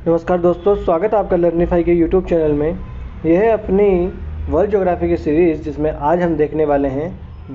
नमस्कार दोस्तों, स्वागत है आपका लर्निफाई के यूट्यूब चैनल में। यह है अपनी वर्ल्ड ज्योग्राफी की सीरीज़, जिसमें आज हम देखने वाले हैं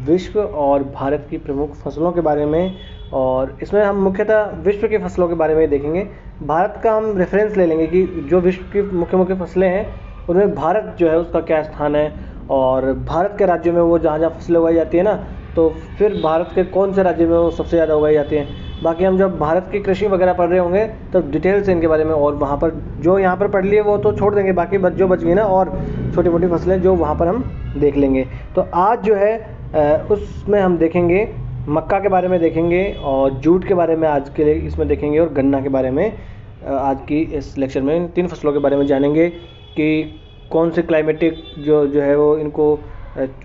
विश्व और भारत की प्रमुख फसलों के बारे में। और इसमें हम मुख्यतः विश्व की फसलों के बारे में देखेंगे। भारत का हम रेफरेंस ले लेंगे कि जो विश्व की मुख्य मुख्य फसलें हैं उनमें भारत जो है उसका क्या स्थान है, और भारत के राज्यों में वो जहाँ जहाँ फसलें उगाई जाती है ना, तो फिर भारत के कौन से राज्य में वो सबसे ज़्यादा उगाई जाती हैं। बाकी हम जब भारत की कृषि वगैरह पढ़ रहे होंगे तो डिटेल से इनके बारे में, और वहाँ पर जो यहाँ पर पढ़ लिए वो तो छोड़ देंगे, बाकी जो बच गई ना और छोटी मोटी फसलें जो वहाँ पर हम देख लेंगे। तो आज जो है उसमें हम देखेंगे मक्का के बारे में देखेंगे, और जूट के बारे में आज के लिए इसमें देखेंगे, और गन्ना के बारे में आज की इस लेक्चर में 3 फसलों के बारे में जानेंगे कि कौन से क्लाइमेटिक जो है वो इनको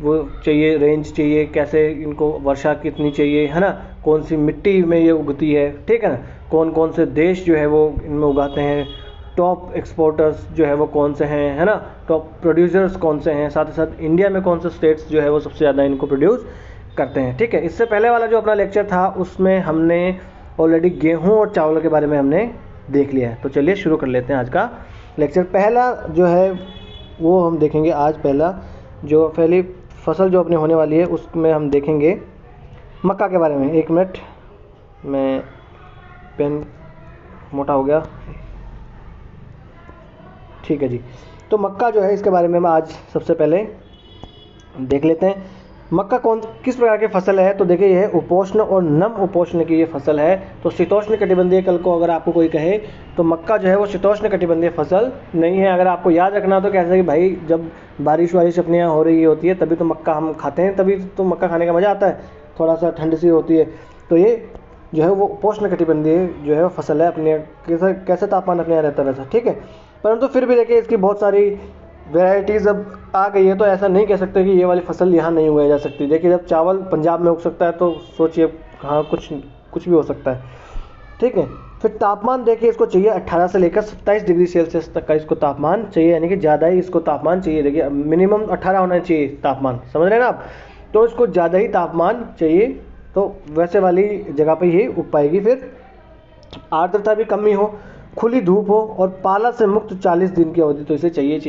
वो चाहिए, रेंज चाहिए, कैसे इनको वर्षा कितनी चाहिए, है ना, कौन सी मिट्टी में ये उगती है, ठीक है ना, कौन कौन से देश जो है वो इनमें उगाते हैं, टॉप एक्सपोर्टर्स जो है वो कौन से हैं, है ना, टॉप प्रोड्यूसर्स कौन से हैं, साथ ही साथ इंडिया में कौन से स्टेट्स जो है वो सबसे ज़्यादा इनको प्रोड्यूस करते हैं। ठीक है, इससे पहले वाला जो अपना लेक्चर था उसमें हमने ऑलरेडी गेहूँ और चावल के बारे में हमने देख लिया है। तो चलिए शुरू कर लेते हैं आज का लेक्चर। पहला जो है वो हम देखेंगे आज, पहली फसल जो अपने होने वाली है उसमें हम देखेंगे मक्का के बारे में। 1 मिनट, मैं पेन मोटा हो गया, ठीक है जी। तो मक्का जो है इसके बारे में हम आज सबसे पहले देख लेते हैं। मक्का किस प्रकार की फसल है। तो देखिए, यह उपोष्ण और नम उपोष्ण की ये फसल है। तो शीतोष्ण कटिबंधीय कल को अगर आपको कोई कहे तो मक्का जो है वो शीतोष्ण कटिबंधीय फसल नहीं है। अगर आपको याद रखना तो कैसे कि भाई जब बारिश अपने यहाँ हो रही होती है तभी तो मक्का हम खाते हैं, तभी तो मक्का खाने का मज़ा आता है, थोड़ा सा ठंड सी होती है। तो ये जो है वो उपोष्ण कटिबंधीय जो है वो फसल है। अपने कैसे तापमान अपने यहाँ रहता है वैसा, ठीक है। परंतु फिर भी देखिए इसकी बहुत सारी वेराइटीज़ अब आ गई है, तो ऐसा नहीं कह सकते कि ये वाली फसल यहाँ नहीं उगाई जा सकती। देखिए, जब चावल पंजाब में उग सकता है तो सोचिए हाँ कुछ भी हो सकता है, ठीक है। फिर तापमान देखिए, इसको चाहिए 18 से लेकर 27 डिग्री सेल्सियस तक का इसको तापमान चाहिए, यानी कि ज़्यादा ही इसको तापमान चाहिए। देखिए मिनिमम 18 होना चाहिए तापमान, समझ रहे हैं ना आप। तो इसको ज़्यादा ही तापमान चाहिए, तो वैसे वाली जगह पर ही उग पाएगी। फिर आर्द्रता भी कम ही हो, खुली धूप हो, और पाला से मुक्त 40 दिन की अवधि तो इसे चाहिए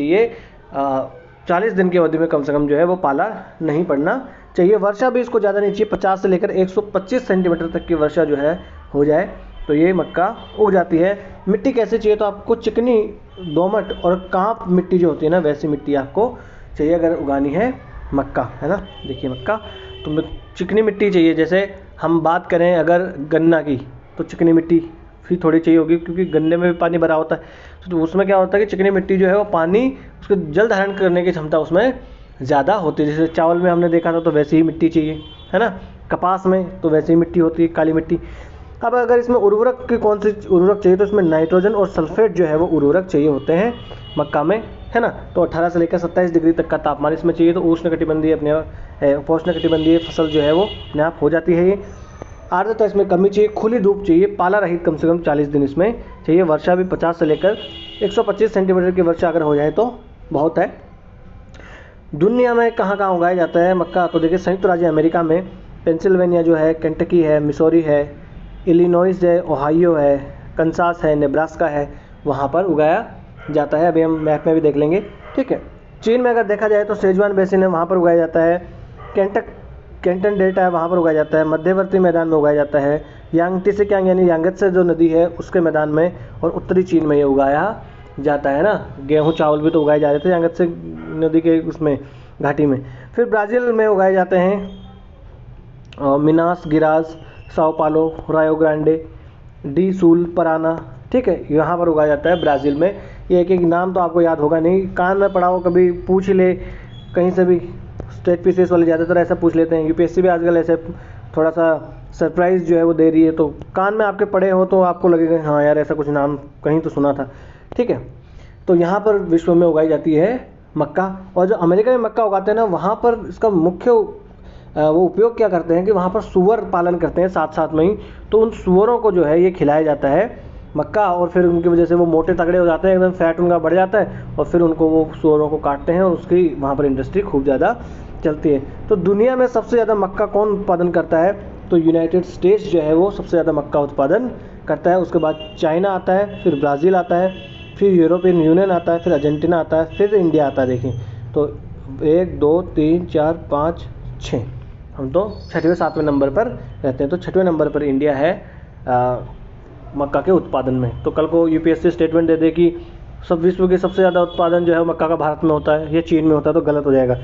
40 दिन की अवधि में कम से कम जो है वो पाला नहीं पड़ना चाहिए। वर्षा भी इसको ज़्यादा नहीं चाहिए, 50 से लेकर 125 सेंटीमीटर तक की वर्षा जो है हो जाए तो ये मक्का उग जाती है। मिट्टी कैसे चाहिए, तो आपको चिकनी, दोमट और कांप मिट्टी जो होती है ना, वैसी मिट्टी आपको चाहिए अगर उगानी है मक्का, है ना। देखिए मक्का तो चिकनी मिट्टी चाहिए। जैसे हम बात करें अगर गन्ना की, तो चिकनी मिट्टी भी थोड़ी चाहिए होगी, क्योंकि गन्ने में भी पानी भरा होता है। तो उसमें क्या होता है कि चिकनी मिट्टी जो है वो पानी, उसके जल धारण करने की क्षमता उसमें ज़्यादा होती है। जैसे चावल में हमने देखा था तो वैसी ही मिट्टी चाहिए, है ना। कपास में तो वैसी ही मिट्टी होती है, काली मिट्टी। अब अगर इसमें उर्वरक की कौन सी उर्वरक चाहिए, तो इसमें नाइट्रोजन और सल्फेट जो है वो उर्वरक चाहिए होते हैं मक्का में, है ना। तो 18 से लेकर 27 डिग्री तक का तापमान इसमें चाहिए। तो उष्णकटिबंधीय अपने उपोष्णकटिबंधीय फसल जो है वो अपने आप हो जाती है ये। आर्द्रता इसमें कमी चाहिए, खुली धूप चाहिए, पाला रहित कम से कम 40 दिन इसमें चाहिए। वर्षा भी 50 से लेकर 125 सेंटीमीटर की वर्षा अगर हो जाए तो बहुत है। दुनिया में कहाँ कहाँ उगाया जाता है मक्का, तो देखिए संयुक्त राज्य अमेरिका में पेंसिल्वेनिया जो है, केंटकी है, मिसौरी है, इलिनॉइस है, ओहायो है, कंसास है, नेब्रास्का है, वहाँ पर उगाया जाता है। अभी हम मैप में भी देख लेंगे, ठीक है। चीन में अगर देखा जाए तो सेजवान बेसिन है, वहाँ पर उगाया जाता है। कैंटन डेल्टा है, वहाँ पर उगाया जाता है। मध्यवर्ती मैदान में उगाया जाता है। यांगत्से कियांग यानी यांगत्से जो नदी है उसके मैदान में, और उत्तरी चीन में ये उगाया जाता है ना। गेहूँ चावल भी तो उगाए जा रहे थे यांगत्से नदी के उसमें घाटी में। फिर ब्राज़ील में उगाए जाते हैं मिनास गिरास, साओ पालो, रायो ग्रांडे, डी सूल, पराना, ठीक है, यहाँ पर उगाया जाता है ब्राज़ील में। ये एक नाम तो आपको याद होगा नहीं, कान में पड़ा हो, कभी पूछ ले कहीं से भी। स्टेट पीसीएस वाले ज़्यादातर ऐसा पूछ लेते हैं, यूपीएससी भी आजकल ऐसे थोड़ा सा सरप्राइज़ जो है वो दे रही है, तो कान में आपके पड़े हो तो आपको लगेगा हाँ यार ऐसा कुछ नाम कहीं तो सुना था, ठीक है। तो यहाँ पर विश्व में उगाई जाती है मक्का। और जो अमेरिका में मक्का उगाते हैं ना, वहाँ पर इसका मुख्य वो उपयोग क्या करते हैं कि वहाँ पर सूअर पालन करते हैं साथ साथ में ही। तो उन सूअरों को जो है ये खिलाया जाता है मक्का, और फिर उनकी वजह से वो मोटे तगड़े हो जाते हैं, एकदम फैट उनका बढ़ जाता है, और फिर उनको वो सूअरों को काटते हैं, और उसकी वहाँ पर इंडस्ट्री खूब ज़्यादा चलती है। तो दुनिया में सबसे ज़्यादा मक्का कौन उत्पादन करता है, तो यूनाइटेड स्टेट्स जो है वो सबसे ज़्यादा मक्का उत्पादन करता है। उसके बाद चाइना आता है, फिर ब्राज़ील आता है, फिर यूरोपियन यूनियन आता है, फिर अर्जेंटीना आता है, फिर इंडिया आता है। देखिए तो 1 2 3 4 5 6, हम तो 6वें 7वें नंबर पर रहते हैं। तो 6वें नंबर पर इंडिया है मक्का के उत्पादन में। तो कल को यूपीएससी स्टेटमेंट दे दे कि सब विश्व के सबसे ज़्यादा उत्पादन जो है मक्का का भारत में होता है या चीन में होता है, तो गलत हो जाएगा।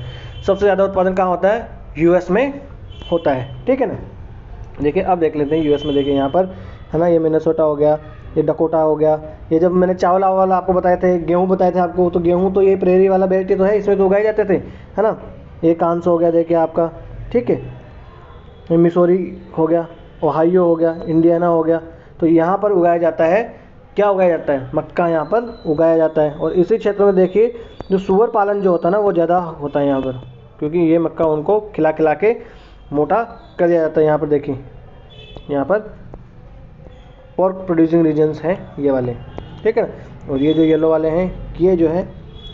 सबसे ज़्यादा उत्पादन कहाँ होता है? यूएस में होता है, ठीक है ना। देखिए अब देख लेते हैं यूएस में। देखिए यहाँ पर है ना, ये मिनेसोटा हो गया, ये डकोटा हो गया। ये जब मैंने चावल वाला आपको बताए थे, गेहूँ बताए थे आपको, तो गेहूँ तो ये प्रेरी वाला बेल्ट ही तो है, इसमें तो उगाए जाते थे, है ना। ये कांस हो गया देखिए आपका, ठीक है। ये मिसौरी हो गया, ओहायो हो गया, इंडियाना हो गया। तो यहाँ पर उगाया जाता है, क्या उगाया जाता है? मक्का यहाँ पर उगाया जाता है। और इसी क्षेत्र में देखिए जो सूअर पालन जो होता है ना, वो ज़्यादा होता है यहाँ पर, क्योंकि ये मक्का उनको खिला खिला के मोटा कर दिया जाता है। यहाँ पर देखिए, यहाँ पर पोर्क प्रोड्यूसिंग रीजन्स हैं ये वाले, ठीक है ना। और ये जो येलो वाले हैं, ये जो है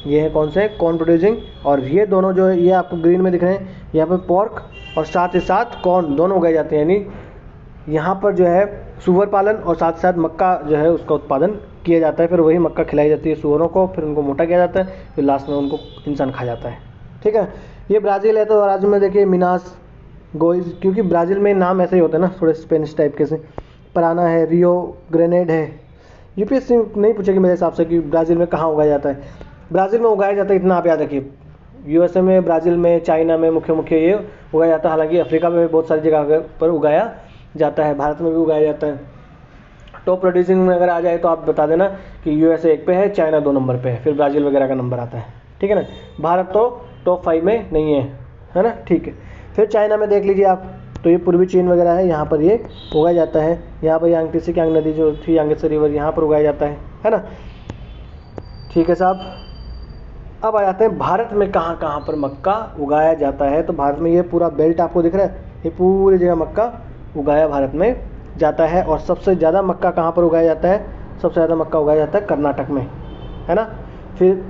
ये है कौन से? Corn producing. और ये दोनों जो है ये आपको ग्रीन में दिख रहे हैं, यहाँ पर पोर्क और साथ ही साथ कॉर्न दोनों उगाए जाते हैं। यानी यहाँ पर जो है सूअर पालन और साथ साथ मक्का जो है उसका उत्पादन किया जाता है। फिर वही मक्का खिलाई जाती है सूअरों को, फिर उनको मोटा किया जाता है, फिर लास्ट में उनको इंसान खा जाता है, ठीक है। ये ब्राज़ील है, तो ब्राज़ील में देखिए मिनास गोइज, क्योंकि ब्राज़ील में नाम ऐसे ही होते हैं ना, थोड़े स्पेनिश टाइप के से। पराना है, रियो ग्रेनेड है। यूपीएससी नहीं पूछेगी मेरे हिसाब से कि ब्राज़ील में कहाँ उगाया जाता है। ब्राज़ील में उगाया जाता है, इतना आप याद रखिए। यूएसए में, ब्राज़ील में, चाइना में मुख्य ये उगाया जाता है। हालांकि अफ्रीका में भी बहुत सारी जगह पर उगाया जाता है, भारत में भी उगाया जाता है। टॉप प्रोड्यूसिंग में अगर आ जाए तो आप बता देना कि यूएसए 1 पे है, चाइना 2 नंबर पे है, फिर ब्राज़ील वगैरह का नंबर आता है, ठीक है ना। भारत तो टॉप 5 में नहीं है ना, ठीक है। फिर चाइना में देख लीजिए आप, तो ये पूर्वी चीन वगैरह है, यहाँ पर ये उगाया जाता है। यहाँ पर यांगत्से की यांग नदी जो थी, यांगत्से रिवर, यहाँ पर उगाया जाता है ना, ठीक है साहब। अब आ जाते हैं भारत में कहाँ कहाँ पर मक्का उगाया जाता है। तो भारत में ये पूरा बेल्ट आपको दिख रहा है, ये पूरी जगह मक्का उगाया भारत में जाता है। और सबसे ज़्यादा मक्का कहाँ पर उगाया जाता है? सबसे ज़्यादा मक्का उगाया जाता है कर्नाटक में, है ना। फिर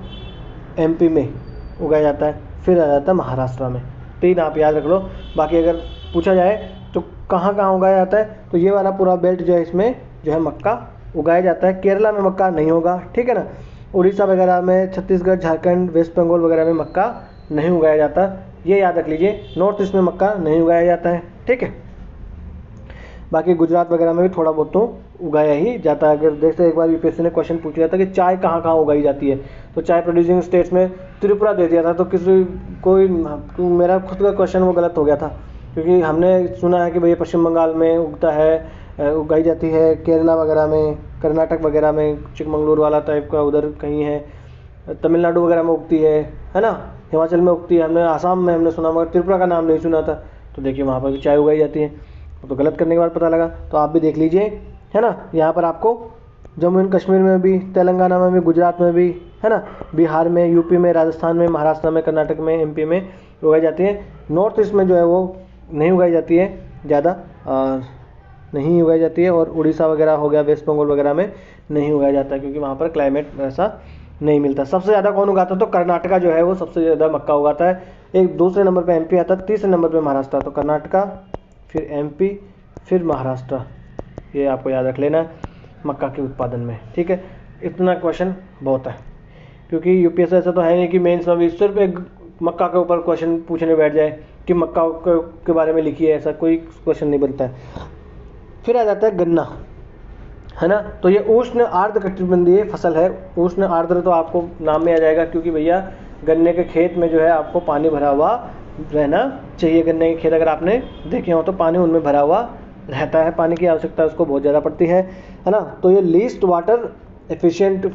एमपी में उगाया जाता है, फिर आ जाता है महाराष्ट्र में। 3 आप याद रख लो। बाकी अगर पूछा जाए तो कहाँ कहाँ उगाया जाता है, तो ये वाला पूरा बेल्ट जो है, इसमें जो है मक्का उगाया जाता है। केरला में मक्का नहीं होगा, ठीक है ना। उड़ीसा वगैरह में, छत्तीसगढ़, झारखंड, वेस्ट बंगाल वगैरह में मक्का नहीं उगाया जाता, ये याद रख लीजिए। नॉर्थ ईस्ट में मक्का नहीं उगाया जाता है, ठीक है। बाकी गुजरात वगैरह में भी थोड़ा बहुत तो उगाया ही जाता है। अगर जैसे एक बार यूपीएससी ने क्वेश्चन पूछ लिया था कि चाय कहाँ कहाँ उगाई जाती है, तो चाय प्रोड्यूसिंग स्टेट्स में त्रिपुरा दे दिया था। तो मेरा खुद का क्वेश्चन वो गलत हो गया था, क्योंकि हमने सुना है कि भैया पश्चिम बंगाल में उगता है, उगाई जाती है, केरला वगैरह में, कर्नाटक वगैरह में, चिकमंगलुरु वाला टाइप का उधर कहीं है, तमिलनाडु वगैरह में उगती है ना, हिमाचल में उगती है। हमने आसाम में हमने सुना, मगर त्रिपुरा का नाम नहीं सुना था। तो देखिए वहाँ पर भी चाय उगाई जाती है। तो गलत करने के बाद पता लगा, तो आप भी देख लीजिए, है ना। यहाँ पर आपको जम्मू एंड कश्मीर में भी, तेलंगाना में भी, गुजरात में भी, है ना, बिहार में, यूपी में, राजस्थान में, महाराष्ट्र में, कर्नाटक में, एमपी में उगाई जाती है। नॉर्थ ईस्ट में जो है वो नहीं उगाई जाती है, ज़्यादा नहीं उगाई जाती है। और उड़ीसा वगैरह हो गया, वेस्ट बंगाल वगैरह में नहीं उगाया जाता है, क्योंकि वहाँ पर क्लाइमेट ऐसा नहीं मिलता। सबसे ज़्यादा कौन उगाता है? तो कर्नाटका जो है वो सबसे ज़्यादा मक्का उगाता है। एक दूसरे नंबर पे एमपी आता है, तीसरे नंबर पे महाराष्ट्र। तो कर्नाटका, फिर एमपी, फिर महाराष्ट्र, ये आपको याद रख लेना है मक्का के उत्पादन में, ठीक है। इतना क्वेश्चन बहुत है, क्योंकि यूपीएससी ऐसा तो है नहीं कि मेंस में भी सिर्फ एक मक्का के ऊपर क्वेश्चन पूछने बैठ जाए कि मक्का के बारे में लिखिए, ऐसा कोई क्वेश्चन नहीं बनता है। फिर आ जाता है गन्ना, है ना। तो ये उष्ण आर्द्र कटिबंधीय फसल है। उष्ण आर्द्र तो आपको नाम में आ जाएगा, क्योंकि भैया गन्ने के खेत में जो है आपको पानी भरा हुआ रहना चाहिए। गन्ने के खेत अगर आपने देखे हो तो पानी उनमें भरा हुआ रहता है, पानी की आवश्यकता उसको बहुत ज़्यादा पड़ती है ना। तो ये लीस्ट वाटर एफिशिएंट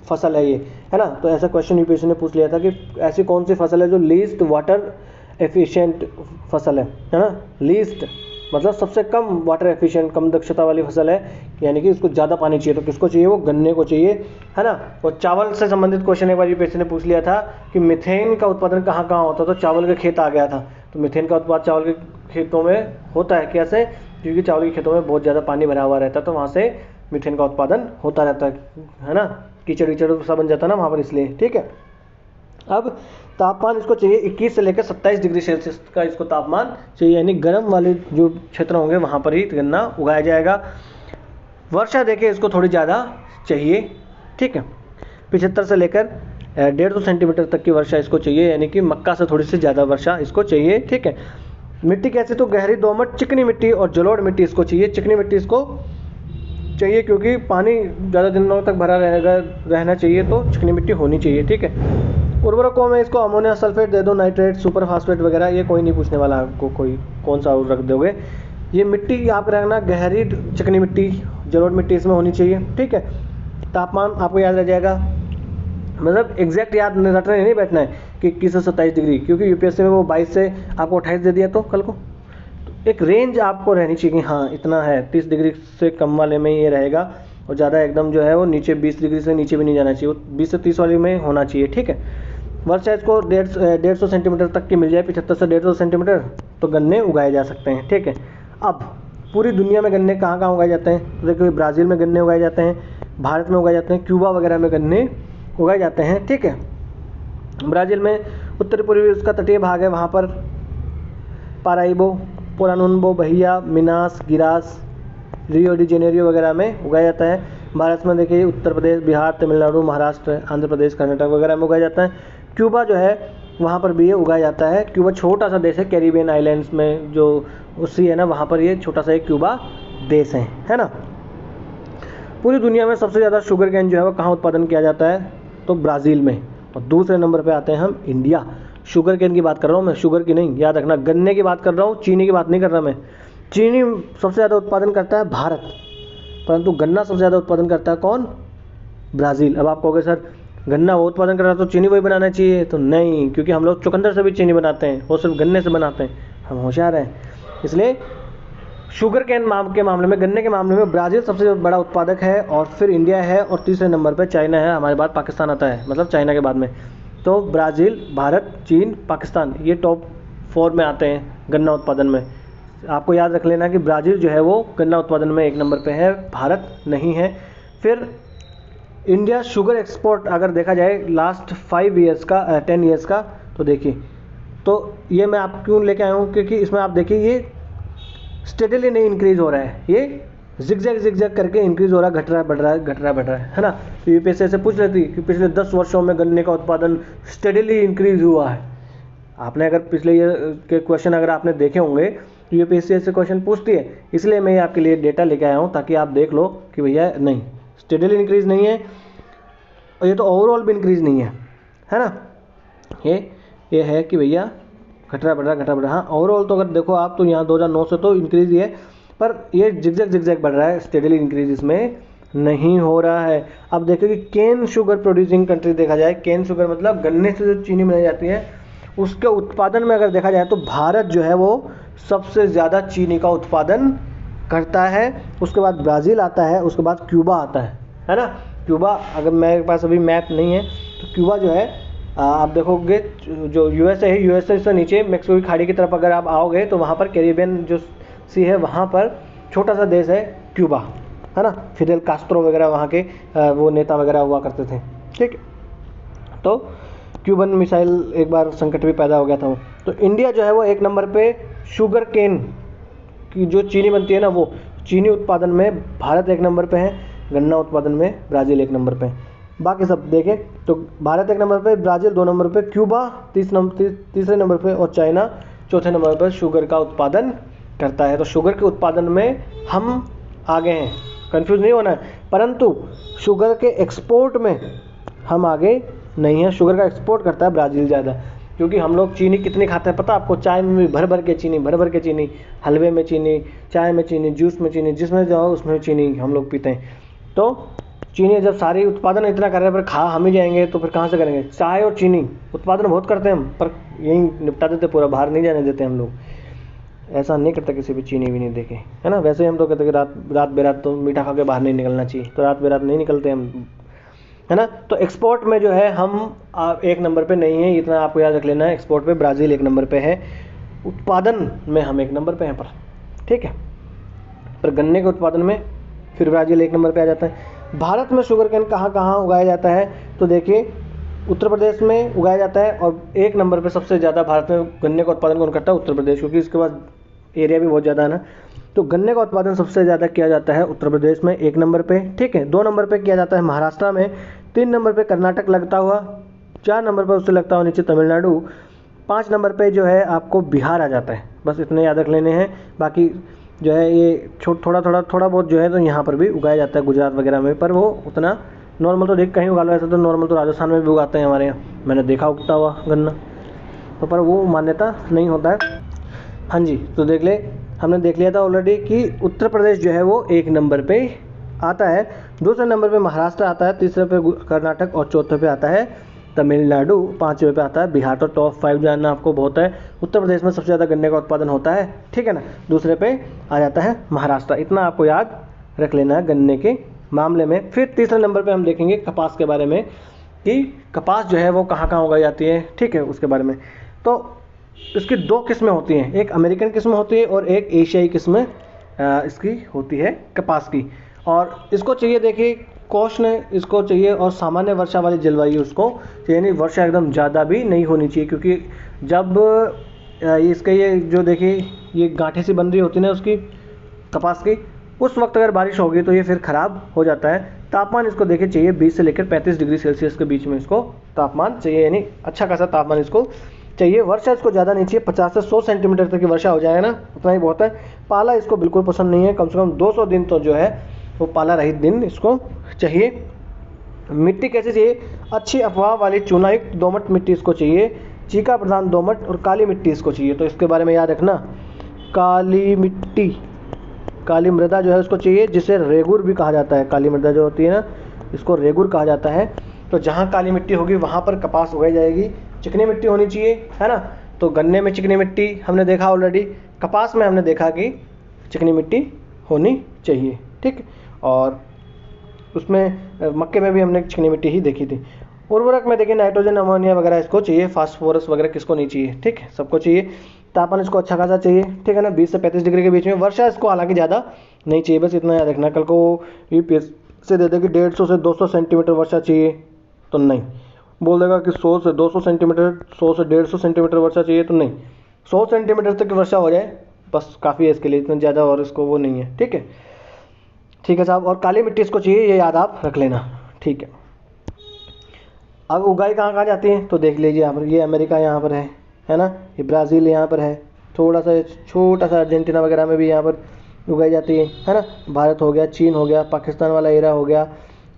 फसल है ये, है ना। तो ऐसा क्वेश्चन यूपीएससी ने पूछ लिया था कि ऐसी कौन सी फसल है जो लीस्ट वाटर एफिशिएंट फसल है ना। लीस्ट मतलब सबसे कम वाटर एफिशिएंट, कम दक्षता वाली फसल है, यानी कि उसको ज़्यादा पानी चाहिए। तो किसको चाहिए? वो गन्ने को चाहिए, है ना। और चावल से संबंधित क्वेश्चन एक बार यूपीएससी ने पूछ लिया था कि मीथेन का उत्पादन कहाँ कहाँ होता है, तो चावल के खेत आ गया था। तो मीथेन का उत्पादन चावल के खेतों में होता है। कैसे? क्योंकि चावल के खेतों में बहुत ज़्यादा पानी भरा हुआ रहता है, तो वहाँ से मीथेन का उत्पादन होता रहता है ना। कीचड़ वीचड़ सा बन जाता है ना वहाँ पर, इसलिए, ठीक है। अब तापमान इसको चाहिए 21 से लेकर 27 डिग्री सेल्सियस का इसको तापमान चाहिए, यानी गर्म वाले जो क्षेत्र होंगे वहाँ पर ही गन्ना उगाया जाएगा। वर्षा देखिए इसको थोड़ी ज़्यादा चाहिए, ठीक है, 75 से लेकर 150 सेंटीमीटर तक की वर्षा इसको चाहिए, यानी कि मक्का से थोड़ी सी ज़्यादा वर्षा इसको चाहिए, ठीक है। मिट्टी कैसे, तो गहरी दोमट चिकनी मिट्टी और जलोढ़ मिट्टी इसको चाहिए। चिकनी मिट्टी इसको चाहिए क्योंकि पानी ज़्यादा दिनों तक भरा रहना चाहिए, तो चिकनी मिट्टी होनी चाहिए, ठीक है। उर्वरकों में इसको अमोनिया सल्फेट दे दो, नाइट्रेट, सुपर फास्फेट वगैरह, ये कोई नहीं पूछने वाला आपको, कोई कौन सा रख दोगे। ये मिट्टी आप रखना गहरी चिकनी मिट्टी, जलोढ़ मिट्टी इसमें होनी चाहिए, ठीक है। तापमान आपको याद रह जाएगा, मतलब एग्जैक्ट याद रटने नहीं बैठना है कि 21 से 27 डिग्री, क्योंकि यूपीएससी में वो 22 से आपको 28 दे दिया तो कल को, तो एक रेंज आपको रहनी चाहिए कि हाँ इतना है, 30 डिग्री से कम वाले में ये रहेगा, और ज़्यादा एकदम जो है वो नीचे 20 डिग्री से नीचे भी नहीं जाना चाहिए, वो 20 से 30 वाले में होना चाहिए, ठीक है। वर्षा इसको 150 सेंटीमीटर तक की मिल जाए, 75 से 150 सेंटीमीटर, तो गन्ने उगाए जा सकते हैं, ठीक है। अब पूरी दुनिया में गन्ने कहाँ कहाँ उगाए जाते हैं, तो देखिए ब्राज़ील में गन्ने उगाए जाते हैं, भारत में उगाए जाते हैं, क्यूबा वगैरह में गन्ने उगाए जाते हैं, ठीक है। ब्राज़ील में उत्तर पूर्वी उसका तटीय भाग है, वहाँ पर पाराइबो, पोरानुन्बो, बहिया, Manas grass, Rio de Janeiro वगैरह में उगाया जाता है। भारत में देखिए उत्तर प्रदेश, बिहार, तमिलनाडु, महाराष्ट्र, आंध्र प्रदेश, कर्नाटक वगैरह में उगाया जाता है। क्यूबा जो है वहाँ पर भी ये उगाया जाता है। क्यूबा छोटा सा देश है, कैरिबियन आइलैंड्स में जो उससी है ना, वहाँ पर ये छोटा सा एक क्यूबा देश है ना। पूरी दुनिया में सबसे ज़्यादा शुगर केन जो है वो कहाँ उत्पादन किया जाता है, तो ब्राज़ील में, और दूसरे नंबर पे आते हैं हम इंडिया। शुगर केन की बात कर रहा हूँ मैं, शुगर की नहीं, याद रखना, गन्ने की बात कर रहा हूँ, चीनी की बात नहीं कर रहा मैं। चीनी सबसे ज़्यादा उत्पादन करता है भारत, परंतु गन्ना सबसे ज़्यादा उत्पादन करता है कौन, ब्राज़ील। अब आप कहोगे सर गन्ना वो उत्पादन कर रहा है तो चीनी वही बनाना चाहिए, तो नहीं, क्योंकि हम लोग चुकंदर से भी चीनी बनाते हैं, वो सिर्फ गन्ने से बनाते हैं, हम होशियार हैं। इसलिए शुगर केन के मामले में, गन्ने के मामले में ब्राज़ील सबसे बड़ा उत्पादक है, और फिर इंडिया है, और तीसरे नंबर पर चाइना है, हमारे बाद पाकिस्तान आता है, मतलब चाइना के बाद में। तो ब्राज़ील, भारत, चीन, पाकिस्तान, ये टॉप 4 में आते हैं गन्ना उत्पादन में। आपको याद रख लेना कि ब्राज़ील जो है वो गन्ना उत्पादन में 1 नंबर पे है, भारत नहीं है। फिर इंडिया शुगर एक्सपोर्ट अगर देखा जाए लास्ट 5 ईयर्स का, 10 ईयर्स का, तो देखिए, तो ये मैं आप क्यों लेके आया हूँ, क्योंकि इसमें आप देखिए ये स्टेडीली नहीं इंक्रीज़ हो रहा है, ये जिगजैग करके इंक्रीज़ हो रहा है, घट रहा है, बढ़ रहा है, घट रहा है, बढ़ रहा है ना। तो यूपीएससी से पूछ लेती कि पिछले 10 वर्षों में गन्ने का उत्पादन स्टेडीली इंक्रीज़ हुआ है। आपने अगर पिछले ईयर के क्वेश्चन अगर आपने देखे होंगे तो यूपीएससी से क्वेश्चन पूछती है, इसलिए मैं आपके लिए डेटा लेके आया हूँ ताकि आप देख लो कि भैया नहीं, स्टेडीली इंक्रीज़ नहीं है, और ये तो ओवरऑल भी इंक्रीज़ नहीं है ना। ये है कि भैया घट रहा बढ़ रहा। हाँ, ओवरऑल तो अगर देखो आप तो यहाँ 2009 से तो इंक्रीज़ ही है, पर ये जिगजैग बढ़ रहा है, स्टेडीली इंक्रीज इसमें नहीं हो रहा है। अब देखो कि केन शुगर प्रोड्यूसिंग कंट्री देखा जाए, केन शुगर मतलब गन्ने से जो चीनी बनाई जाती है उसके उत्पादन में अगर देखा जाए तो भारत जो है वो सबसे ज़्यादा चीनी का उत्पादन करता है। उसके बाद ब्राज़ील आता है, उसके बाद क्यूबा आता है ना। क्यूबा, अगर मेरे पास अभी मैप नहीं है तो क्यूबा जो है आप देखोगे जो यूएसए है, यूएसए से नीचे मैक्सिको की खाड़ी की तरफ अगर आप आओगे तो वहाँ पर कैरिबियन जो सी है वहाँ पर छोटा सा देश है क्यूबा, है ना। फिडेल कास्ट्रो वगैरह वहाँ के वो नेता वगैरह हुआ करते थे, ठीक। तो क्यूबन मिसाइल एक बार संकट भी पैदा हो गया था वो। तो इंडिया जो है वो 1 नंबर पे शुगर केन की जो चीनी बनती है ना, वो चीनी उत्पादन में भारत 1 नंबर पे है, गन्ना उत्पादन में ब्राज़ील 1 नंबर पे। बाकी सब देखें तो भारत 1 नंबर पे, ब्राज़ील 2 नंबर पे, क्यूबा तीसरे नंबर पे, और चाइना चौथे नंबर पर शुगर का उत्पादन करता है। तो शुगर के उत्पादन में हम आगे हैं, कंफ्यूज नहीं होना है। परंतु शुगर के एक्सपोर्ट में हम आगे नहीं हैं। शुगर का एक्सपोर्ट करता है ब्राज़ील ज़्यादा, क्योंकि हम लोग चीनी कितनी खाते हैं पता आपको, चाय में भी भर भर के चीनी, हलवे में चीनी, चाय में चीनी, जूस में चीनी, जिसमें जाओ उसमें चीनी हम लोग पीते हैं। तो चीनी जब सारी उत्पादन इतना कर रहे हैं पर खा हम ही जाएंगे तो फिर कहाँ से करेंगे। चाय और चीनी उत्पादन बहुत करते हैं हम, पर यहीं निपटा देते, पूरा बाहर नहीं जाने देते हम लोग। ऐसा नहीं करता किसी भी चीनी भी नहीं देखे, है ना। वैसे हम तो कहते हैं कि रात बेरात तो मीठा खा के बाहर नहीं निकलना चाहिए, तो रात बेरात नहीं निकलते हम, है ना। तो एक्सपोर्ट में जो है हम 1 नंबर पे नहीं है, इतना आपको याद रख लेना है। एक्सपोर्ट पे ब्राज़ील 1 नंबर पे है, उत्पादन में हम 1 नंबर पे हैं, पर ठीक है। पर गन्ने के उत्पादन में फिर ब्राज़ील 1 नंबर पे आ जाता है। भारत में शुगर केन कहाँ कहाँ उगाया जाता है, तो देखिए उत्तर प्रदेश में उगाया जाता है और 1 नंबर पे सबसे ज़्यादा भारत में गन्ने का उत्पादन कौन करता है? उत्तर प्रदेश, क्योंकि इसके बाद एरिया भी बहुत ज़्यादा है ना। तो गन्ने का उत्पादन सबसे ज़्यादा किया जाता है उत्तर प्रदेश में 1 नंबर पे, ठीक है। 2 नंबर पे किया जाता है महाराष्ट्र में, 3 नंबर पे कर्नाटक लगता हुआ, 4 नंबर पे उससे लगता हुआ नीचे तमिलनाडु, 5 नंबर पे जो है आपको बिहार आ जाता है। बस इतने याद रख लेने हैं। बाकी जो है ये थोड़ा बहुत जो है तो यहाँ पर भी उगाया जाता है गुजरात वगैरह में, पर वो उतना नॉर्मल तो देख कहीं उगा लो, ऐसा तो नॉर्मल तो राजस्थान में भी उगाते हैं हमारे यहाँ, मैंने देखा उगता हुआ गन्ना, तो पर वो मान्यता नहीं होता है। हाँ जी, तो हमने देख लिया था ऑलरेडी कि उत्तर प्रदेश जो है वो 1 नंबर पे आता है, दूसरे नंबर पे महाराष्ट्र आता है, तीसरे पे कर्नाटक और चौथे पे आता है तमिलनाडु, 5वें पे आता है बिहार। तो टॉप 5 जानना आपको बहुत है। उत्तर प्रदेश में सबसे ज़्यादा गन्ने का उत्पादन होता है, ठीक है ना। दूसरे पे आ जाता है महाराष्ट्र। इतना आपको याद रख लेना है गन्ने के मामले में। फिर तीसरे नंबर पे हम देखेंगे कपास के बारे में कि कपास जो है वो कहाँ कहाँ उगाई जाती है, ठीक है, उसके बारे में। तो इसकी 2 किस्में होती हैं, एक अमेरिकन किस्म होती है और एक एशियाई किस्म इसकी होती है कपास की। और इसको चाहिए, देखिए कोष्ण इसको चाहिए और सामान्य वर्षा वाली जलवायु उसको चाहिए, नहीं वर्षा एकदम ज़्यादा भी नहीं होनी चाहिए, क्योंकि जब इसका ये जो देखिए ये गांठें सी बन रही होती है ना उसकी कपास की, उस वक्त अगर बारिश होगी तो ये फिर ख़राब हो जाता है। तापमान इसको देखिए चाहिए 20 से लेकर 35 डिग्री सेल्सियस के बीच में इसको तापमान चाहिए, यानी अच्छा खासा तापमान इसको चाहिए। वर्षा इसको ज़्यादा नहीं चाहिए, 50 से 100 सेंटीमीटर तक की वर्षा हो जाए ना, उतना ही बहुत है। पाला इसको बिल्कुल पसंद नहीं है, कम से कम 200 दिन तो जो है वो पाला रहित दिन इसको चाहिए। मिट्टी कैसी चाहिए? अच्छी अफवाह वाली चूनायुक्त दोमट मिट्टी इसको चाहिए, चीका प्रधान दोमट और काली मिट्टी इसको चाहिए। तो इसके बारे में याद रखना, काली मिट्टी, काली मृदा जो है उसको चाहिए, जिसे रेगुर भी कहा जाता है। काली मृदा जो होती है ना इसको रेगुर कहा जाता है। तो जहाँ काली मिट्टी होगी वहाँ पर कपास उगाई जाएगी। चिकनी मिट्टी होनी चाहिए, है ना। तो गन्ने में चिकनी मिट्टी हमने देखा ऑलरेडी, कपास में हमने देखा कि चिकनी मिट्टी होनी चाहिए, ठीक। और उसमें मक्के में भी हमने चिकनी मिट्टी ही देखी थी। उर्वरक में देखिए नाइट्रोजन अमोनिया वगैरह इसको चाहिए, फास्फोरस वगैरह किसको नहीं चाहिए, ठीक है, सबको चाहिए। तापमान इसको अच्छा खासा चाहिए, ठीक है ना, 20 से 35 डिग्री के बीच में। वर्षा इसको हालांकि ज़्यादा नहीं चाहिए, बस इतना याद रखना। कल को ये से दे देगी 150 से 200 सेंटीमीटर वर्षा चाहिए तो नहीं, बोल देगा कि 100 से 200 सेंटीमीटर, 100 से 150 सेंटीमीटर वर्षा चाहिए तो नहीं, 100 सेंटीमीटर तक की वर्षा हो जाए बस काफ़ी है इसके लिए, इतना ज़्यादा और इसको वो नहीं है, ठीक है। ठीक है साहब, और काली मिट्टी इसको चाहिए, ये याद आप रख लेना, ठीक है। अब उगाई कहाँ कहाँ जाती है तो देख लीजिए, यहाँ पर ये अमेरिका यहाँ पर है ना, ये ब्राज़ील यहाँ पर है, थोड़ा सा छोटा सा अर्जेंटीना वगैरह में भी यहाँ पर उगाई जाती है ना। भारत हो गया, चीन हो गया, पाकिस्तान वाला एरिया हो गया,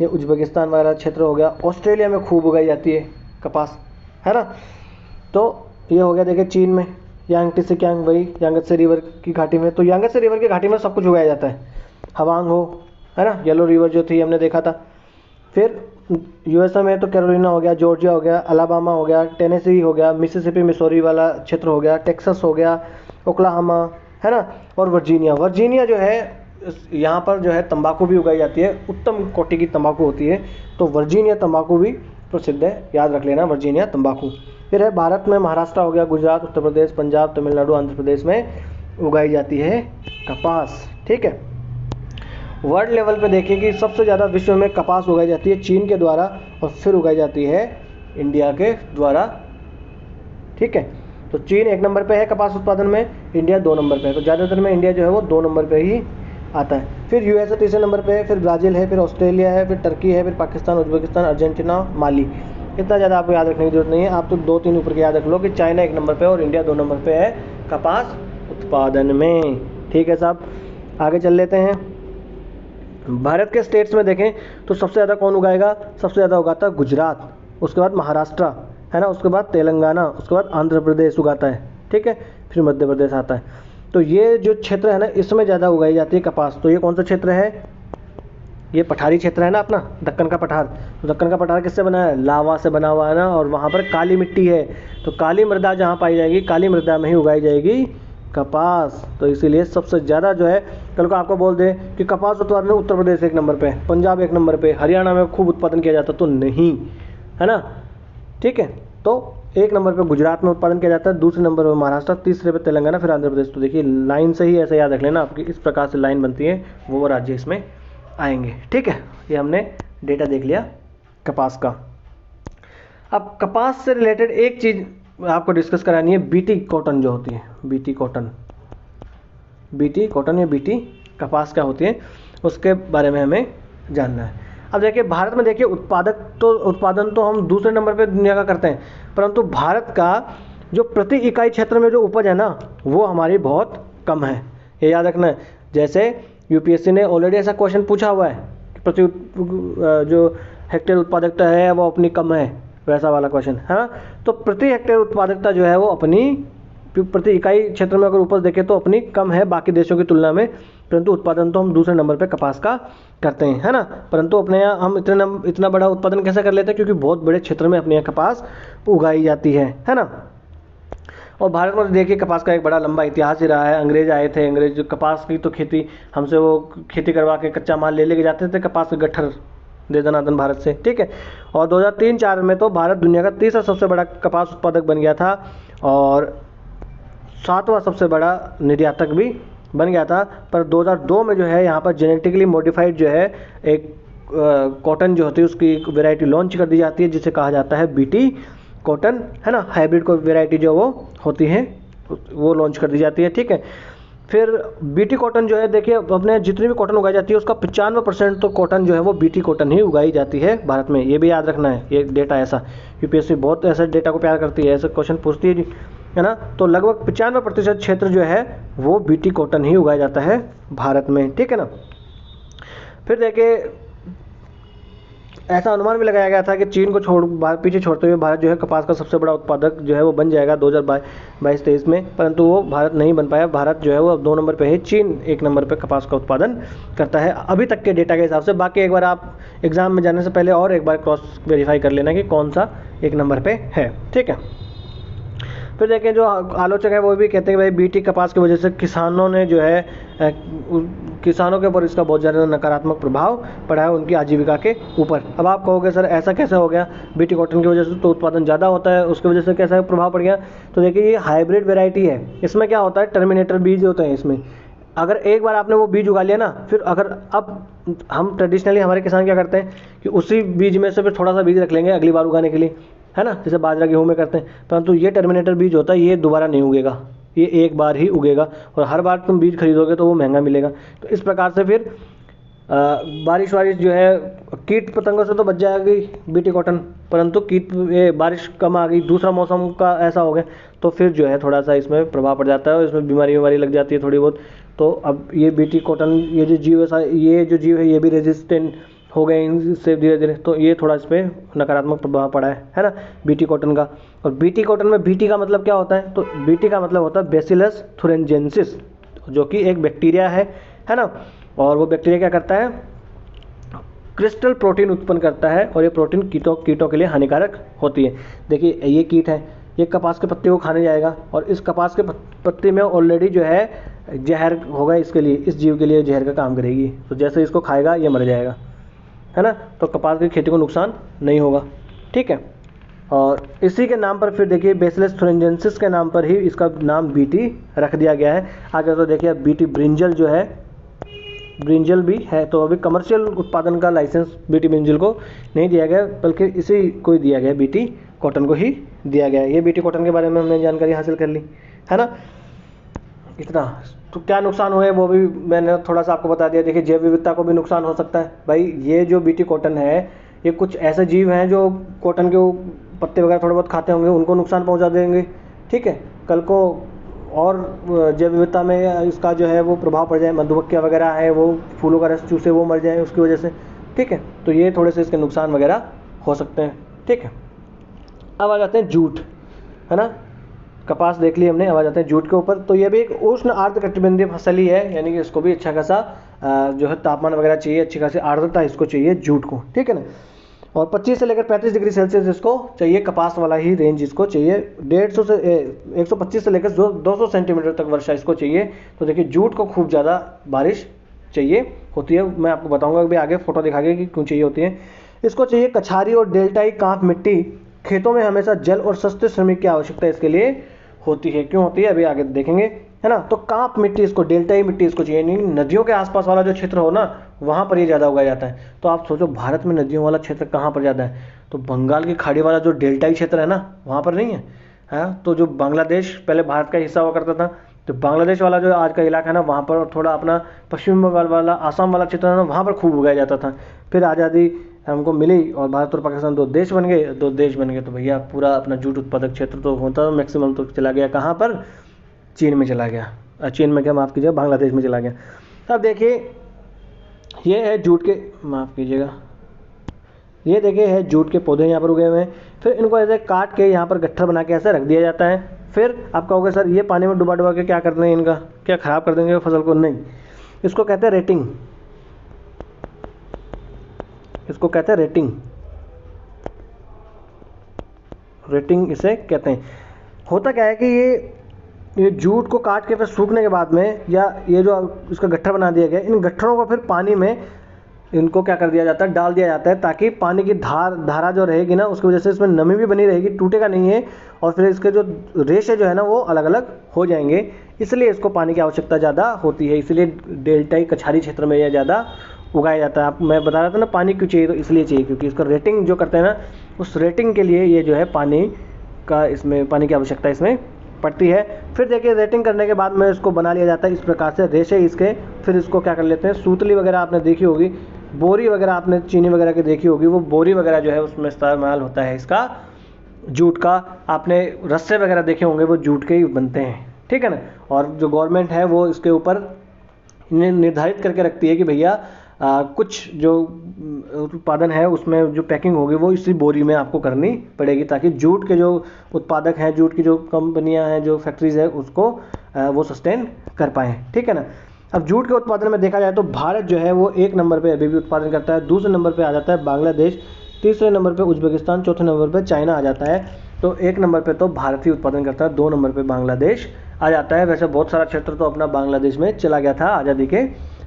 ये उज्बेकिस्तान वाला क्षेत्र हो गया, ऑस्ट्रेलिया में खूब उगाई जाती है कपास, है ना। तो ये हो गया देखिए चीन में, यांगटी से क्यांग, वही यांगत्से रिवर की घाटी में। तो यांगत्से रिवर की घाटी में सब कुछ उगाया जाता है, हवांग हो, है ना, येलो रिवर जो थी हमने देखा था। फिर यूएसए में तो कैरोलिना हो गया, जॉर्जिया हो गया, अलाबामा हो गया, टेनेसी हो गया, मिसिसिपी मिसौरी वाला क्षेत्र हो गया, टेक्सास हो गया, ओक्लाहोमा, है ना, और वर्जीनिया जो है यहाँ पर जो है तंबाकू भी उगाई जाती है, उत्तम कोटि की तंबाकू होती है, तो वर्जीनिया तंबाकू भी प्रसिद्ध है, याद रख लेना वर्जीनिया तंबाकू। फिर है भारत में महाराष्ट्र हो गया, गुजरात, उत्तर प्रदेश, पंजाब, तमिलनाडु, आंध्र प्रदेश में उगाई जाती है कपास, ठीक है। वर्ल्ड लेवल पे देखिए कि सबसे ज़्यादा विश्व में कपास उगाई जाती है चीन के द्वारा और फिर उगाई जाती है इंडिया के द्वारा, ठीक है। तो चीन 1 नंबर पे है कपास उत्पादन में, इंडिया 2 नंबर पे है। तो ज़्यादातर में इंडिया जो है वो 2 नंबर पे ही आता है। फिर यूएसए तीसरे नंबर पे है, फिर ब्राज़ील है, फिर ऑस्ट्रेलिया है, फिर टर्की है, फिर पाकिस्तान, उज्बेकिस्तान, अर्जेंटीना, माली। इतना ज़्यादा आपको याद रखने की जरूरत नहीं है, आप तो 2-3 ऊपर के याद रख लो कि चाइना 1 नंबर पे और इंडिया 2 नंबर पे है कपास उत्पादन में, ठीक है साहब। आगे चल लेते हैं। भारत के स्टेट्स में देखें तो सबसे ज़्यादा कौन उगाएगा? सबसे ज़्यादा उगाता है गुजरात, उसके बाद महाराष्ट्र, है ना, उसके बाद तेलंगाना, उसके बाद आंध्र प्रदेश उगाता है, ठीक है, फिर मध्य प्रदेश आता है। तो ये जो क्षेत्र है ना इसमें ज़्यादा उगाई जाती है कपास। तो ये कौन सा क्षेत्र है? ये पठारी क्षेत्र है ना अपना, दक्कन का पठार। तो दक्कन का पठार किससे बना है? लावा से बना हुआ है ना, और वहाँ पर काली मिट्टी है। तो काली मृदा जहाँ पाई जाएगी, काली मृदा में ही उगाई जाएगी कपास। तो इसीलिए सबसे ज़्यादा जो है, कल को आपको बोल दे कि कपास उत्पादन में उत्तर प्रदेश 1 नंबर पे, पंजाब 1 नंबर पे, हरियाणा में खूब उत्पादन किया जाता, तो नहीं, है ना, ठीक है। तो 1 नंबर पे गुजरात में उत्पादन किया जाता है, दूसरे नंबर पे महाराष्ट्र, तीसरे पे तेलंगाना, फिर आंध्र प्रदेश। तो देखिए लाइन से ही ऐसे याद रख लेना, आपकी इस प्रकार से लाइन बनती है, वो राज्य इसमें आएंगे, ठीक है। ये हमने डेटा देख लिया कपास का। अब कपास से रिलेटेड एक चीज़ आपको डिस्कस करानी है, बीटी कॉटन जो होती है, बीटी कॉटन या बीटी कपास क्या होती है, उसके बारे में हमें जानना है। अब देखिए भारत में देखिए उत्पादन तो हम दूसरे नंबर पे दुनिया का करते हैं, परंतु भारत का जो प्रति इकाई क्षेत्र में जो उपज है ना, वो हमारी बहुत कम है, ये याद रखना है। जैसे यूपीएससी ने ऑलरेडी ऐसा क्वेश्चन पूछा हुआ है कि प्रति जो हेक्टेयर उत्पादकता है वो अपनी कम है, वैसा वाला क्वेश्चन है ना। तो प्रति हेक्टेयर उत्पादकता जो है वो अपनी प्रति इकाई क्षेत्र में अगर उपज देखें तो अपनी कम है बाकी देशों की तुलना में, परंतु उत्पादन तो हम दूसरे नंबर पे कपास का करते हैं, है ना। परंतु अपने यहाँ हम इतना बड़ा उत्पादन कैसे कर लेते हैं, क्योंकि बहुत बड़े क्षेत्र में अपने यहाँ कपास उगाई जाती है ना। और भारत में देखिए कपास का एक बड़ा लंबा इतिहास ही रहा है। अंग्रेज आए थे, अंग्रेज कपास की तो खेती हमसे वो खेती करवा के कच्चा माल ले लेके जाते थे, कपास के गट्ठर दे दनादन भारत से, ठीक है। और 2003-4 में तो भारत दुनिया का तीसरा सबसे बड़ा कपास उत्पादक बन गया था और 7वां सबसे बड़ा निर्यातक भी बन गया था। पर 2002 में जो है यहाँ पर जेनेटिकली मॉडिफाइड जो है एक कॉटन जो होती है उसकी एक वेराइटी लॉन्च कर दी जाती है, जिसे कहा जाता है बीटी कॉटन, है ना। हाइब्रिड को वेराइटी जो वो होती है वो लॉन्च कर दी जाती है, ठीक है। फिर बीटी कॉटन जो है देखिए अपने जितनी भी कॉटन उगाई जाती है उसका 95% तो कॉटन जो है वो बीटी कॉटन ही उगाई जाती है भारत में, ये भी याद रखना है। ये डेटा ऐसा यूपीएससी बहुत ऐसे डेटा को प्यार करती है, ऐसे क्वेश्चन पूछती है जी, है ना। तो लगभग 95% क्षेत्र जो है वो बीटी कॉटन ही उगाया जाता है भारत में, ठीक है ना। फिर देखिए ऐसा अनुमान भी लगाया गया था कि चीन को पीछे छोड़ते हुए भारत जो है कपास का सबसे बड़ा उत्पादक जो है वो बन जाएगा 2022-23 में, परंतु वो भारत नहीं बन पाया। भारत जो है वो अब 2 नंबर पे है, चीन 1 नंबर पे कपास का उत्पादन करता है अभी तक के डेटा के हिसाब से। बाकी एक बार आप एग्जाम में जाने से पहले और एक बार क्रॉस वेरीफाई कर लेना कि कौन सा 1 नंबर पे है, ठीक है। फिर देखें जो आलोचक है वो भी कहते हैं कि भाई बीटी कपास की वजह से किसानों ने जो है किसानों के ऊपर इसका बहुत ज़्यादा नकारात्मक प्रभाव पड़ा है उनकी आजीविका के ऊपर। अब आप कहोगे सर ऐसा कैसे हो गया, बीटी कॉटन की वजह से तो उत्पादन ज़्यादा होता है, उसकी वजह से कैसा प्रभाव पड़ गया। तो देखिए ये हाइब्रिड वेराइटी है, इसमें क्या होता है टर्मिनेटर बीज होते हैं इसमें। अगर एक बार आपने वो बीज उगा लिया ना, फिर अगर अब हम ट्रेडिशनली हमारे किसान क्या करते हैं कि उसी बीज में से फिर थोड़ा सा बीज रख लेंगे अगली बार उगाने के लिए, है ना, जैसे बाजरा गेहूं में करते हैं। परंतु ये टर्मिनेटर बीज होता है, ये दोबारा नहीं उगेगा, ये एक बार ही उगेगा और हर बार तुम बीज खरीदोगे तो वो महंगा मिलेगा। तो इस प्रकार से फिर बारिश जो है कीट पतंगों से तो बच जाएगी बीटी कॉटन, परंतु बारिश कम आ गई, दूसरा मौसम का ऐसा हो गया तो फिर जो है थोड़ा सा इसमें प्रभाव पड़ जाता है और इसमें बीमारी लग जाती है थोड़ी बहुत। तो अब ये बीटी कॉटन ये जो जीव है ये भी रेजिस्टेंट हो गए इनसे धीरे धीरे, तो ये थोड़ा इस पर नकारात्मक प्रभाव पड़ा है ना बीटी कॉटन का। और बीटी कॉटन में बीटी का मतलब क्या होता है, तो बीटी का मतलब होता है बेसिलस थुरिनजेंसिस, जो कि एक बैक्टीरिया है ना। और वो बैक्टीरिया क्या करता है, क्रिस्टल प्रोटीन उत्पन्न करता है और ये प्रोटीन कीटों के लिए हानिकारक होती है। देखिए ये कीट है, ये कपास के पत्ते को खाने जाएगा और इस कपास के पत्ते में ऑलरेडी जो है जहर होगा इसके लिए, इस जीव के लिए जहर का काम करेगी। तो जैसे इसको खाएगा ये मर जाएगा, है ना। तो कपास की खेती को नुकसान नहीं होगा, ठीक है। और इसी के नाम पर फिर देखिए बेसिलस थुरिनजेंसिस के नाम पर ही इसका नाम बीटी रख दिया गया है। आगे तो देखिए बीटी ब्रिंजल जो है, ब्रिंजल भी है, तो अभी कमर्शियल उत्पादन का लाइसेंस बीटी ब्रिंजल को नहीं दिया गया, बल्कि इसी को ही दिया गया, बीटी कॉटन को ही दिया गया है। ये बीटी कॉटन के बारे में हमने जानकारी हासिल कर ली, है ना। इतना तो क्या नुकसान हुए वो भी मैंने थोड़ा सा आपको बता दिया। देखिए जैव विविधता को भी नुकसान हो सकता है भाई। ये जो बीटी कॉटन है ये कुछ ऐसे जीव हैं जो कॉटन के पत्ते वगैरह थोड़े बहुत खाते होंगे, उनको नुकसान पहुंचा देंगे, ठीक है। कल को और जैव विविधता में इसका जो है वो प्रभाव पड़ जाए, मधुमक्खियाँ वगैरह है वो फूलों का रस चूसे वो मर जाए उसकी वजह से, ठीक है। तो ये थोड़े से इसके नुकसान वगैरह हो सकते हैं, ठीक है। अब आ जाते हैं जूट, है ना। कपास देख ली हमने, अब आ जाते हैं जूट के ऊपर। तो ये भी एक उष्ण आर्द्र कटिबंधीय फसल ही है, यानी कि इसको भी अच्छा खासा जो है तापमान वगैरह चाहिए, अच्छी खासी आर्द्रता इसको चाहिए जूट को, ठीक है ना। और 25 से लेकर 35 डिग्री सेल्सियस इसको चाहिए, कपास वाला ही रेंज इसको चाहिए। 150 से 125 से लेकर 200 सेंटीमीटर तक वर्षा इसको चाहिए। तो देखिए जूट को खूब ज़्यादा बारिश चाहिए होती है। मैं आपको बताऊंगा अभी आगे फोटो दिखा के कि क्यों चाहिए होती है। इसको चाहिए कछारी और डेल्टाई कांप मिट्टी। खेतों में हमेशा जल और सस्ते श्रमिक की आवश्यकता इसके लिए होती है। क्यों होती है अभी आगे देखेंगे। है ना। तो कांप मिट्टी इसको, डेल्टाई मिट्टी इसको चाहिए, यानी नदियों के आसपास वाला जो क्षेत्र हो ना वहाँ पर ये ज़्यादा उगाया जाता है। तो आप सोचो भारत में नदियों वाला क्षेत्र कहाँ पर ज़्यादा है, तो बंगाल की खाड़ी वाला जो डेल्टाई क्षेत्र है ना वहाँ पर नहीं है। हाँ, तो जो बांग्लादेश पहले भारत का हिस्सा हुआ करता था, तो बांग्लादेश वाला जो आज का इलाका है ना वहाँ पर, थोड़ा अपना पश्चिम बंगाल वाला आसाम वाला क्षेत्र है ना वहाँ पर खूब उगाया जाता था। फिर आज़ादी हमको मिली और भारत और पाकिस्तान दो देश बन गए, तो भैया पूरा अपना जूट उत्पादक क्षेत्र तो होता मैक्सिमम तो चला गया कहाँ पर, चीन में चला गया। चीन में क्या, माफ़ कीजिएगा, बांग्लादेश में चला गया। अब देखिए ये है जूट के, माफ़ कीजिएगा, ये देखिए है जूट के पौधे यहाँ पर उगे हुए हैं। फिर इनको ऐसे काट के यहाँ पर गट्ठर बना के ऐसे रख दिया जाता है। फिर आप कहोगे सर ये पानी में डुबा के क्या करते हैं, इनका क्या ख़राब कर देंगे फसल को? नहीं, इसको कहते हैं रेटिंग, इसको कहते हैं रेटिंग, रेटिंग इसे कहते हैं। होता क्या है कि ये जूट को काट के फिर सूखने के बाद में, या ये जो इसका गट्ठर बना दिया गया, इन गट्ठरों को फिर पानी में इनको क्या कर दिया जाता है, डाल दिया जाता है, ताकि पानी की धारा जो रहेगी ना उसकी वजह से इसमें नमी भी बनी रहेगी, टूटेगा नहीं है, और फिर इसके जो रेशे जो है ना वो अलग अलग हो जाएंगे। इसलिए इसको पानी की आवश्यकता ज़्यादा होती है, इसलिए डेल्टाई कछारी क्षेत्र में यह ज़्यादा उगाया जाता है। आप मैं बता रहा था ना पानी क्यों चाहिए, तो इसलिए चाहिए क्योंकि इसका रेटिंग जो करते हैं ना, उस रेटिंग के लिए ये जो है पानी का, इसमें पानी की आवश्यकता इसमें पड़ती है। फिर देखिए रेटिंग करने के बाद में इसको बना लिया जाता है इस प्रकार से, रेशे इसके। फिर इसको क्या कर लेते हैं, सूतली वगैरह आपने देखी होगी, बोरी वगैरह आपने चीनी वगैरह की देखी होगी, वो बोरी वगैरह जो है उसमें इस्तेमाल होता है इसका जूट का। आपने रस्से वगैरह देखे होंगे, वो जूट के ही बनते हैं, ठीक है ना। और जो गवर्नमेंट है वो इसके ऊपर निर्धारित करके रखती है कि भैया कुछ जो उत्पादन है उसमें जो पैकिंग होगी वो इसी बोरी में आपको करनी पड़ेगी, ताकि जूट के जो उत्पादक हैं, जूट की जो कंपनियां हैं, जो फैक्ट्रीज है, उसको वो सस्टेन कर पाएँ, ठीक है ना। अब जूट के उत्पादन में देखा जाए तो भारत जो है वो 1 नंबर पे अभी भी उत्पादन करता है, दूसरे नंबर पे आ जाता है बांग्लादेश, तीसरे नंबर पे उज्बेकिस्तान, चौथे नंबर पे चाइना आ जाता है। तो 1 नंबर पे तो भारत ही उत्पादन करता है, 2 नंबर पे बांग्लादेश आ जाता है। वैसे बहुत सारा क्षेत्र तो अपना बांग्लादेश में चला गया था आज़ादी के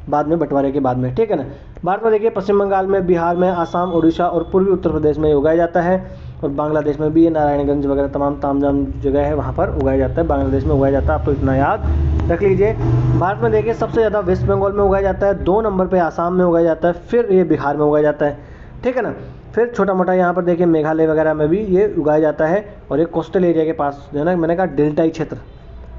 बाद में, बंटवारे के बाद में, ठीक है ना। भारत में देखिए पश्चिम बंगाल में, बिहार में, आसाम, उड़ीसा और पूर्वी उत्तर प्रदेश में उगाया जाता है, और बांग्लादेश में भी ये नारायणगंज वगैरह तमाम तामझाम जगह है वहाँ पर उगाया जाता है, बांग्लादेश में उगाया जाता है, आप तो इतना याद रख लीजिए। भारत में देखिए सबसे ज़्यादा वेस्ट बंगाल में उगाया जाता है, 2 नंबर पे आसाम में उगाया जाता है, फिर ये बिहार में उगाया जाता है, ठीक है ना। फिर छोटा मोटा यहाँ पर देखिए मेघालय वगैरह में भी ये उगाया जाता है, और ये कोस्टल एरिया के पास जो है ना, मैंने कहा डेल्टाई क्षेत्र,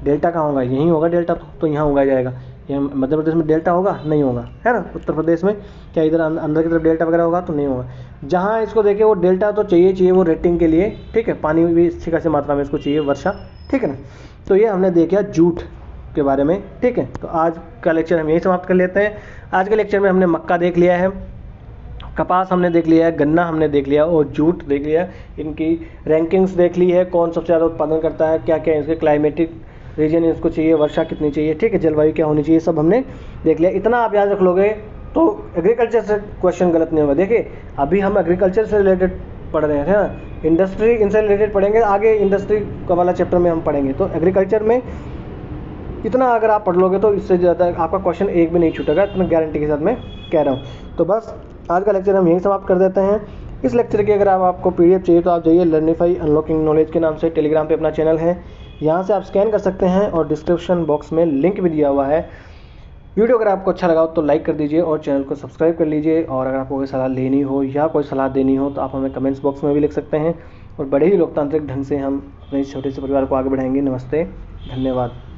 डेल्टा कहाँ होगा, यहीं होगा डेल्टा, तो यहाँ उगाया जाएगा। ये मध्य प्रदेश में डेल्टा होगा, नहीं होगा, है ना। उत्तर प्रदेश में क्या इधर अंदर की तरफ डेल्टा वगैरह होगा, तो नहीं होगा। जहाँ इसको देखिए वो डेल्टा तो चाहिए वो रेटिंग के लिए, ठीक है, पानी भी अच्छी खासी मात्रा में इसको चाहिए, वर्षा, ठीक है ना। तो ये हमने देखा जूट के बारे में, ठीक है। तो आज का लेक्चर हम यही समाप्त कर लेते हैं। आज के लेक्चर में हमने मक्का देख लिया है, कपास हमने देख लिया है, गन्ना हमने देख लिया और जूट देख लिया। इनकी रैंकिंग्स देख ली है, कौन सबसे ज़्यादा उत्पादन करता है, क्या क्या इसके क्लाइमेटिक रीजन इसको चाहिए, वर्षा कितनी चाहिए, ठीक है, जलवायु क्या होनी चाहिए, सब हमने देख लिया। इतना आप याद रख लोगे तो एग्रीकल्चर से क्वेश्चन गलत नहीं होगा। देखिए अभी हम एग्रीकल्चर से रिलेटेड पढ़ रहे हैं ना, इंडस्ट्री इनसे रिलेटेड पढ़ेंगे, आगे इंडस्ट्री का वाला चैप्टर में हम पढ़ेंगे। तो एग्रीकल्चर में इतना अगर आप पढ़ लोगे तो इससे ज़्यादा आपका क्वेश्चन एक भी नहीं छूटेगा, इतना गारंटी के साथ मैं कह रहा हूँ। तो बस आज का लेक्चर हम यहीं समाप्त कर देते हैं। इस लेक्चर की अगर आपको PDF चाहिए तो आप जाइए लर्निफाई अनलॉकिंग नॉलेज के नाम से टेलीग्राम पे अपना चैनल है, यहाँ से आप स्कैन कर सकते हैं, और डिस्क्रिप्शन बॉक्स में लिंक भी दिया हुआ है। वीडियो अगर आपको अच्छा लगा हो तो लाइक कर दीजिए और चैनल को सब्सक्राइब कर लीजिए। और अगर आपको कोई सलाह लेनी हो या कोई सलाह देनी हो तो आप हमें कमेंट्स बॉक्स में भी लिख सकते हैं, और बड़े ही लोकतांत्रिक ढंग से हम अपने इस छोटे से परिवार को आगे बढ़ाएंगे। नमस्ते, धन्यवाद।